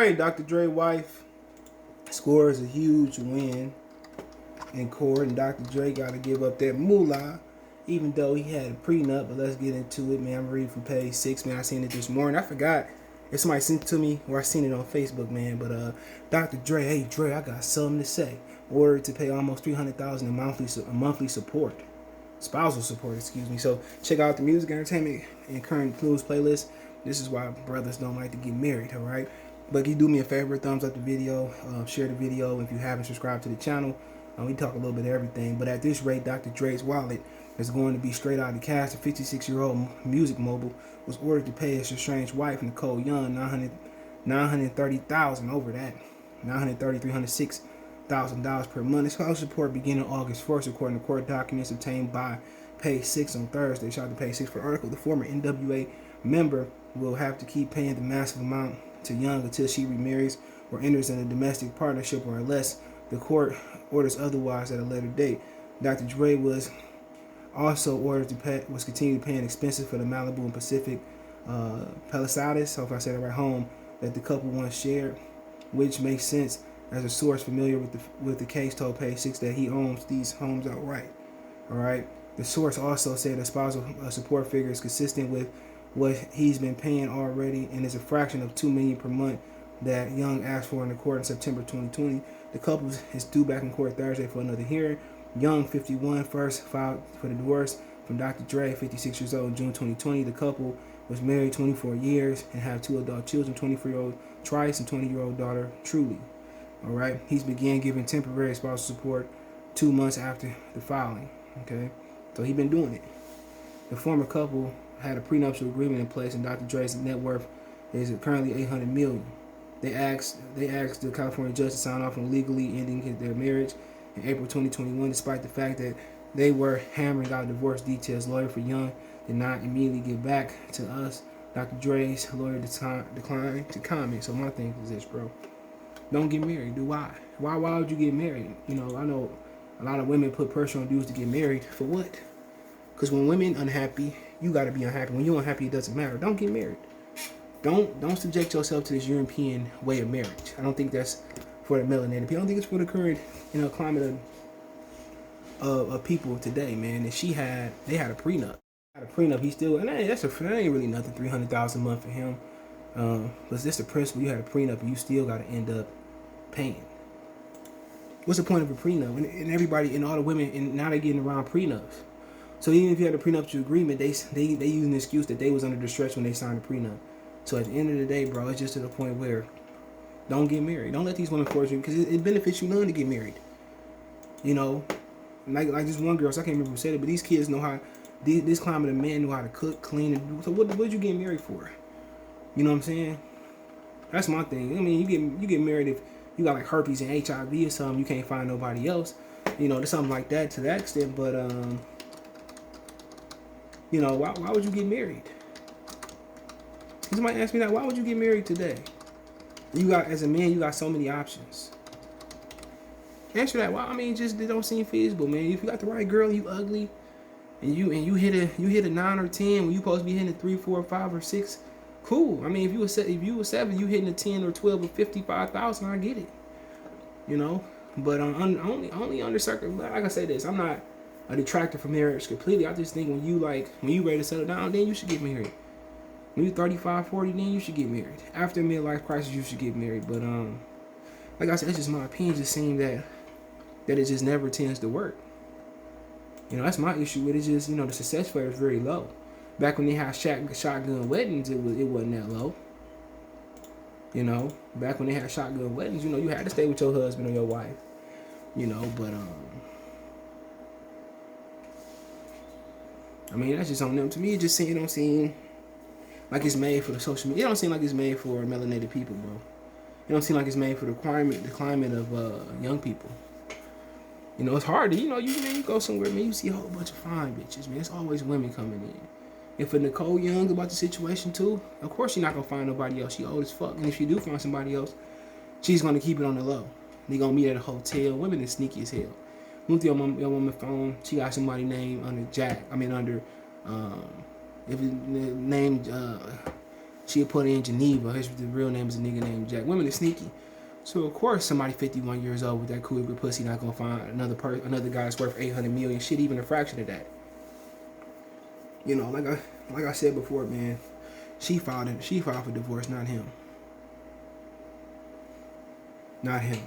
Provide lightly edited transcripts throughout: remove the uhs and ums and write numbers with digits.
right, Dr. Dre wife scores a huge win in court, and Dr. Dre got to give up that moolah, even though he had a prenup. But let's get into it, man. I'm reading from page 6, man. I seen it this morning. I forgot if somebody sent it to me or I seen it on Facebook, man. But Dr. Dre, hey Dre, I got something to say. Ordered to pay almost $300,000 in monthly support, spousal support, excuse me. So check out the music, entertainment, and current news playlist. This is why brothers don't like to get married, all right? But can you do me a favor, thumbs up the video, share the video if you haven't subscribed to the channel. We talk a little bit of everything, but at this rate, Dr. Dre's wallet is going to be straight out of cash. The 56-year-old music mogul was ordered to pay his estranged wife, Nicole Young, $930,000 over that, $306,000 per month. Spousal support beginning August 1st, according to court documents obtained by page 6 on Thursday. Shout out to page 6 for the article. The former NWA member will have to keep paying the massive amount to Young until she remarries or enters in a domestic partnership, or unless the court orders otherwise at a later date. Dr. Dre was also ordered to pay, was continued paying expenses for the Malibu and Pacific Palisades, so if I said it right, home that the couple once shared, which makes sense as a source familiar with the case told page 6 that he owns these homes outright. All right. The source also said the spousal support figure is consistent with what he's been paying already and is a fraction of $2 million per month that Young asked for in the court in September 2020. The couple is due back in court Thursday for another hearing. Young, 51, first filed for the divorce from Dr. Dre, 56 years old, in June 2020. The couple was married 24 years and have 2 adult children, 24-year-old Trice and 20-year-old daughter Truly. All right, he's began giving temporary spousal support 2 months after the filing. Okay, so he's been doing it. The former couple had a prenuptial agreement in place, and Dr. Dre's net worth is currently $800 million. They asked the California judge to sign off on legally ending their marriage in April 2021, despite the fact that they were hammering out divorce details. Lawyer for Young did not immediately get back to us. Dr. Dre's lawyer declined to comment. So my thing is this, bro. Don't get married. Do why? Why would you get married? You know, I know a lot of women put pressure on dudes to get married. For what? Because when women unhappy, you got to be unhappy. When you're unhappy, it doesn't matter. Don't get married. Don't subject yourself to this European way of marriage. I don't think that's for the melanated people. I don't think it's for the current, climate of people today, man. And they had a prenup. He still, and that ain't really nothing. $300,000 a month for him. But it's just the principle. You had a prenup, and you still got to end up paying. What's the point of a prenup? And everybody, and all the women, and now they're getting around prenups. So even if you had a prenuptial agreement, they use an excuse that they was under distress when they signed a prenup. So at the end of the day, bro, it's just to the point where don't get married. Don't let these women force you, because it benefits you none to get married. You know, like this one girl, so I can't remember who said it, but these kids know how, this climate of men know how to cook, clean, and do. So what you get married for? You know what I'm saying? That's my thing. I mean, you get married if you got like herpes and HIV or something, you can't find nobody else. You know, there's something like that to that extent, but you know, why would you get married? Somebody asked me that, why would you get married today? You got, as a man, you got so many options. Answer that. Well, I mean, just, it don't seem feasible, man. If you got the right girl and you ugly, and you hit a 9 or 10 when you supposed to be hitting a 3, 4, 5, or 6, cool. I mean, if you were 7, you hitting a 10 or 12 or 55,000, I get it. You know, but only under circumstances. Like I say this, I'm not a detractor from marriage completely. I just think when you ready to settle down, then you should get married. When you're 35, 40, then you should get married. After midlife crisis, you should get married. But like I said, it's just my opinion. Just seeing that it just never tends to work. You know, that's my issue with it. Just, the success rate is very low. Back when they had shotgun weddings, it wasn't that low. You know, back when they had shotgun weddings, you had to stay with your husband or your wife. You know, but I mean, that's just on them. To me, it don't seem like it's made for the social media. It don't seem like it's made for melanated people, bro. It don't seem like it's made for the climate of young people. You know, it's hard to, you go somewhere, man, you see a whole bunch of fine bitches, man. It's always women coming in. And for Nicole Young about the situation too, of course she's not gonna find nobody else. She old as fuck. And if she do find somebody else, she's gonna keep it on the low. They gonna meet at a hotel. Women is sneaky as hell. Went to your woman's phone, she got somebody named under if it named She had put it in Geneva. The real name is a nigga named Jack. Women are sneaky. So of course somebody 51 years old with that cougar pussy not gonna find another guy that's worth 800 million. Shit, even a fraction of that. You know, like I said before, man. She filed for divorce, not him. Not him.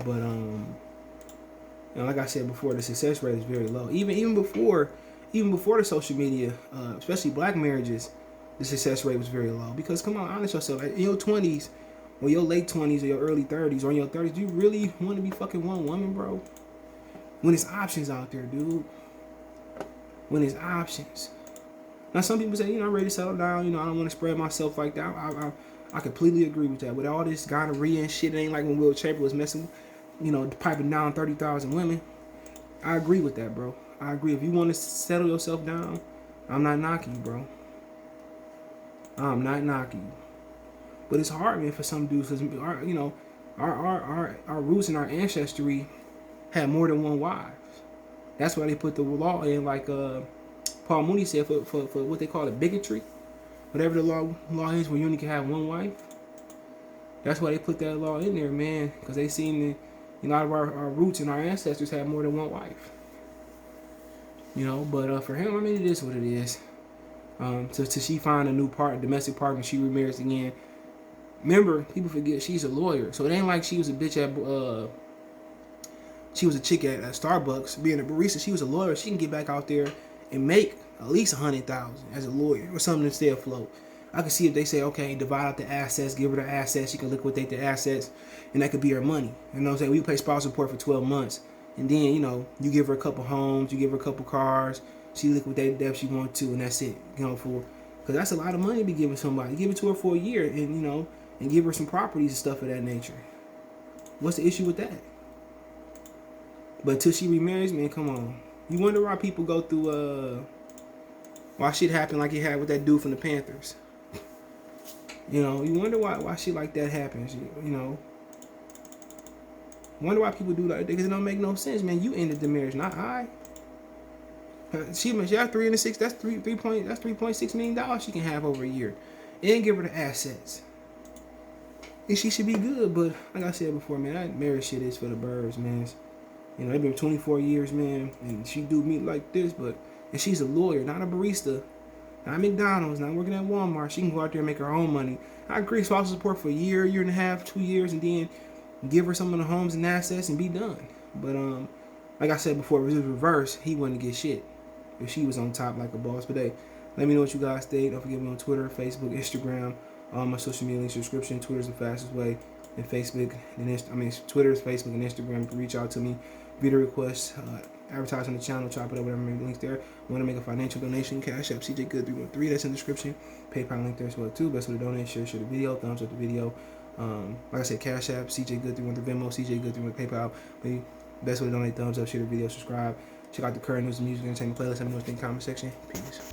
But like I said before, the success rate is very low. Even before the social media, especially black marriages, the success rate was very low. Because come on, honest yourself. In your 20s, or your late 20s, or your early 30s, or in your 30s, do you really want to be fucking one woman, bro? When there's options out there, dude. When there's options. Now some people say, I'm ready to settle down. I don't want to spread myself like that. I completely agree with that. With all this gonorrhea and shit, it ain't like when Will Chamberlain was messing, piping down 30,000 women. I agree with that, bro. I agree. If you want to settle yourself down, I'm not knocking you, bro. I'm not knocking you. But it's hard, man, for some dudes, because our roots and our ancestry had more than one wife. That's why they put the law in, like Paul Mooney said, for what they call it, bigotry. Whatever the law is, where you only can have one wife. That's why they put that law in there, man, because they seen that a lot of our roots and our ancestors had more than one wife. But for him, I mean, it is what it is. To she find a new domestic partner, she remarries again. Remember, people forget she's a lawyer, so it ain't like she was a bitch at she was a chick at Starbucks being a barista. She was a lawyer. She can get back out there and make at least $100,000 as a lawyer or something to stay afloat. I can see if they say, okay, divide out the assets, give her the assets, she can liquidate the assets, and that could be her money. You know what I'm saying? We pay spousal support for 12 months, and then you give her a couple homes, you give her a couple cars, she liquidate the debt she wants to, and that's it. Because that's a lot of money to be giving somebody. Give it to her for a year, and and give her some properties and stuff of that nature. What's the issue with that? But until she remarries, man, come on. You wonder why people go through why shit happened like it had with that dude from the Panthers. You wonder why shit like that happens. Wonder why people do that, because it don't make no sense, man. You ended the marriage, not I. She had 3 and 6. That's $3.6 million she can have over a year, and give her the assets. And she should be good. But like I said before, man, that marriage shit is for the birds, man. It's been 24 years, man, and she do me like this, and she's a lawyer, not a barista, not McDonald's, not working at Walmart. She can go out there and make her own money. I agree, spousal support for a year and a half, 2 years, and then give her some of the homes and assets and be done. But like I said before, if it was reverse, he wouldn't get shit if she was on top like a boss. But hey, let me know what you guys think. Don't forget me on Twitter, Facebook, Instagram, all my social media subscription. Twitter's the fastest way, and Facebook, Twitter's, Facebook, and Instagram. You can reach out to me. Video requests, advertise on the channel, chop it up, whatever, links there. Want to make a financial donation, Cash App, CJ Good 313, that's in the description. PayPal link there as well too. Best way to donate, share the video, thumbs up the video. Like I said, Cash App, CJ Good 313, Venmo, CJ Good 313, PayPal. But best way to donate, thumbs up, share the video, subscribe. Check out the current news and music entertainment playlist. Let me know what you think in the comment section. Peace.